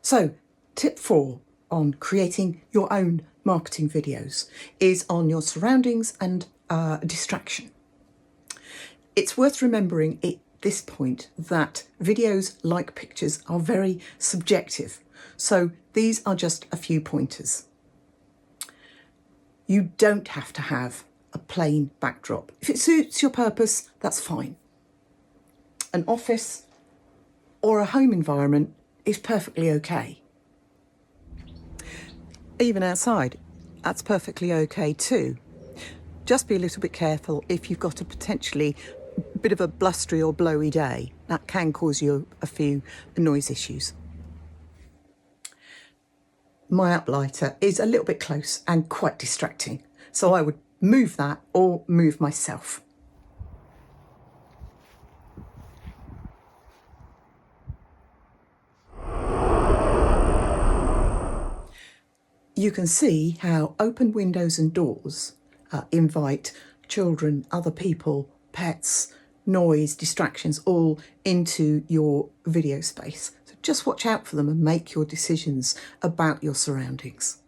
So tip 4 on creating your own marketing videos is on your surroundings and distraction. It's worth remembering at this point that videos, like pictures, are very subjective. So these are just a few pointers. You don't have to have a plain backdrop. If it suits your purpose, that's fine. An office or a home environment is perfectly okay. Even outside, that's perfectly okay too. Just be a little bit careful if you've got a potentially bit of a blustery or blowy day. That can cause you a few noise issues. My uplighter is a little bit close and quite distracting, so I would move that or move myself. You can see how open windows and doors invite children, other people, pets, noise, distractions, all into your video space. So just watch out for them and make your decisions about your surroundings.